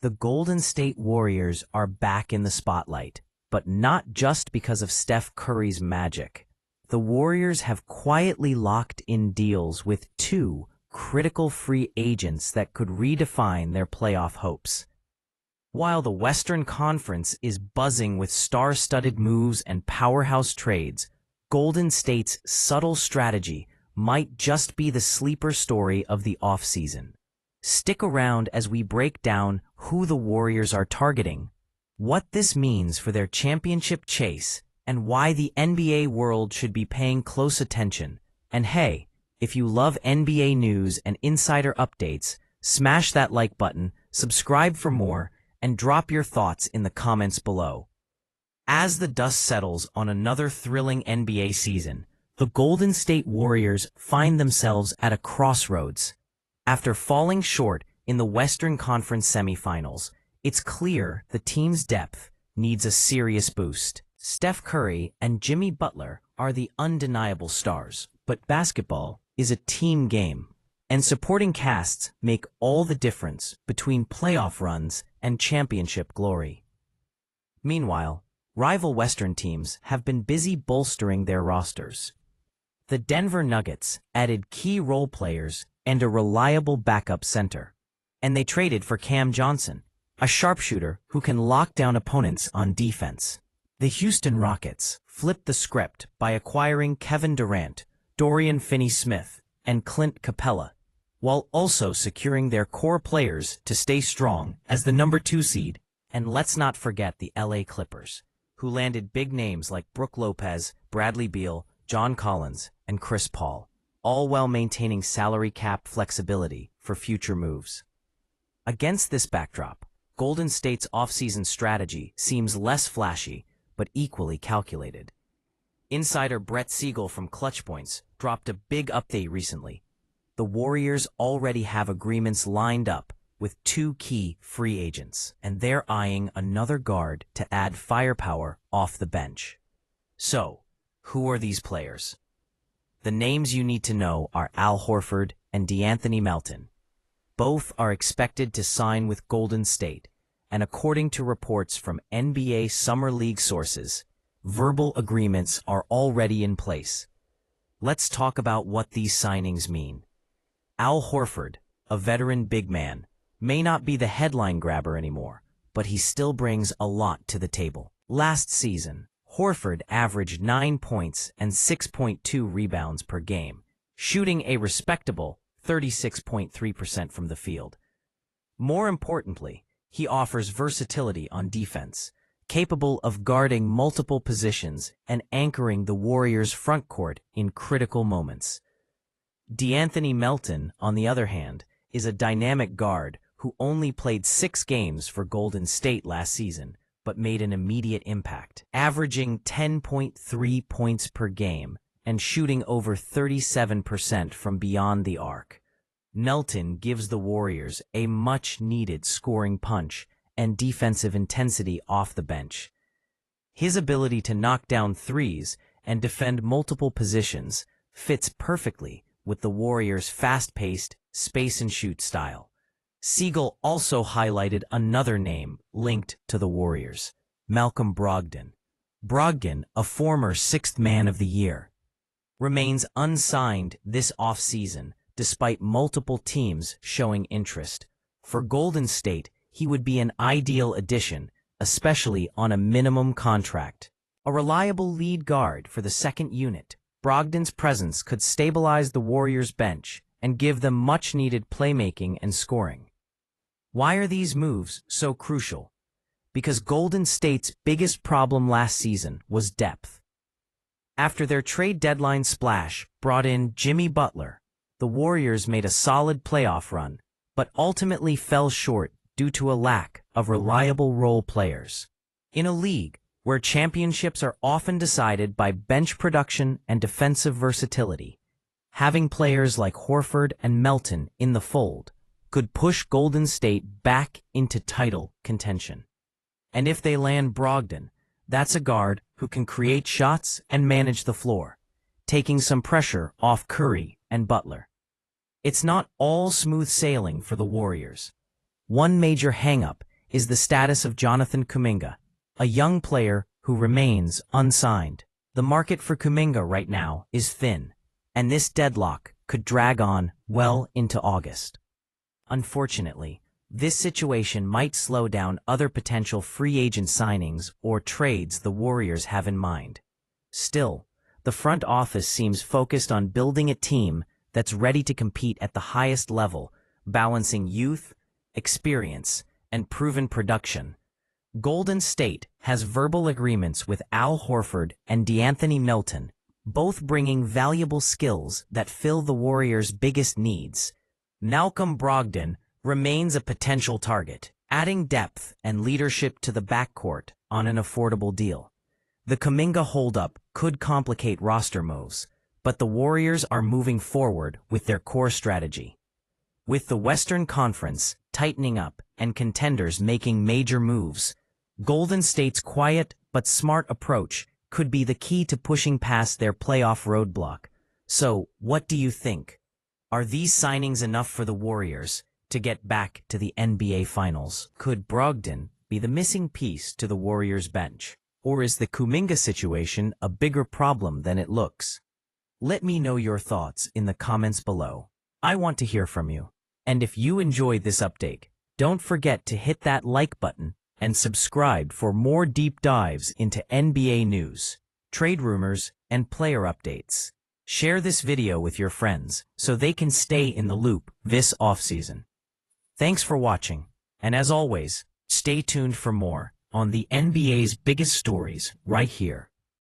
The Golden State Warriors are back in the spotlight, but not just because of Steph Curry's magic. The Warriors have quietly locked in deals with two critical free agents that could redefine their playoff hopes. While the Western Conference is buzzing with star-studded moves and powerhouse trades, Golden State's subtle strategy might just be the sleeper story of the offseason. Stick around as we break down who the Warriors are targeting, what this means for their championship chase, and why the NBA world should be paying close attention. And hey, if you love NBA news and insider updates, smash that like button, subscribe for more, and drop your thoughts in the comments below. As the dust settles on another thrilling NBA season, the Golden State Warriors find themselves at a crossroads. After falling short in the Western Conference semifinals, it's clear the team's depth needs a serious boost. Steph Curry and Jimmy Butler are the undeniable stars, but basketball is a team game, and supporting casts make all the difference between playoff runs and championship glory. Meanwhile, rival Western teams have been busy bolstering their rosters. The Denver Nuggets added key role players and a reliable backup center, and they traded for Cam Johnson, a sharpshooter who can lock down opponents on defense. The Houston Rockets flipped the script by acquiring Kevin Durant, Dorian Finney-Smith, and Clint Capella, while also securing their core players to stay strong as the number 2 seed. And let's not forget the LA Clippers, who landed big names like Brook Lopez, Bradley Beal, John Collins, and Chris Paul, all while maintaining salary cap flexibility for future moves. Against this backdrop, Golden State's offseason strategy seems less flashy, but equally calculated. Insider Brett Siegel from Clutch Points dropped a big update recently. The Warriors already have agreements lined up with 2 key free agents, and they're eyeing another guard to add firepower off the bench. So, who are these players? The names you need to know are Al Horford and De'Anthony Melton. Both are expected to sign with Golden State, and according to reports from NBA Summer League sources, verbal agreements are already in place. Let's talk about what these signings mean. Al Horford, a veteran big man, may not be the headline grabber anymore, but he still brings a lot to the table. Last season, Horford averaged 9 points and 6.2 rebounds per game, shooting a respectable 36.3% from the field. More importantly, he offers versatility on defense, capable of guarding multiple positions and anchoring the Warriors' frontcourt in critical moments. De'Anthony Melton, on the other hand, is a dynamic guard who only played 6 games for Golden State last season, but made an immediate impact, averaging 10.3 points per game and shooting over 37% from beyond the arc. Melton gives the Warriors a much-needed scoring punch and defensive intensity off the bench. His ability to knock down threes and defend multiple positions fits perfectly with the Warriors' fast-paced, space-and-shoot style. Siegel also highlighted another name linked to the Warriors, Malcolm Brogdon. Brogdon, a former 6th Man of the Year, remains unsigned this offseason despite multiple teams showing interest. For Golden State, he would be an ideal addition, especially on a minimum contract. A reliable lead guard for the second unit, Brogdon's presence could stabilize the Warriors' bench and give them much-needed playmaking and scoring. Why are these moves so crucial? Because Golden State's biggest problem last season was depth. After their trade deadline splash brought in Jimmy Butler, the Warriors made a solid playoff run, but ultimately fell short due to a lack of reliable role players. In a league where championships are often decided by bench production and defensive versatility, having players like Horford and Melton in the fold could push Golden State back into title contention. And if they land Brogdon, that's a guard who can create shots and manage the floor, taking some pressure off Curry and Butler. It's not all smooth sailing for the Warriors. One major hang-up is the status of Jonathan Kuminga, a young player who remains unsigned. The market for Kuminga right now is thin, and this deadlock could drag on well into August. Unfortunately, this situation might slow down other potential free agent signings or trades the Warriors have in mind. Still, the front office seems focused on building a team that's ready to compete at the highest level, balancing youth, experience, and proven production. Golden State has verbal agreements with Al Horford and DeAnthony Melton, both bringing valuable skills that fill the Warriors' biggest needs. Malcolm Brogdon remains a potential target, adding depth and leadership to the backcourt on an affordable deal. The Kuminga holdup could complicate roster moves, but the Warriors are moving forward with their core strategy. With the Western Conference tightening up and contenders making major moves, Golden State's quiet but smart approach could be the key to pushing past their playoff roadblock. So, what do you think? Are these signings enough for the Warriors to get back to the NBA Finals? Could Brogdon be the missing piece to the Warriors bench? Or is the Kuminga situation a bigger problem than it looks? Let me know your thoughts in the comments below. I want to hear from you. And if you enjoyed this update, don't forget to hit that like button and subscribe for more deep dives into NBA news, trade rumors, and player updates. Share this video with your friends so they can stay in the loop this offseason. Thanks for watching, and as always, stay tuned for more on the NBA's biggest stories right here.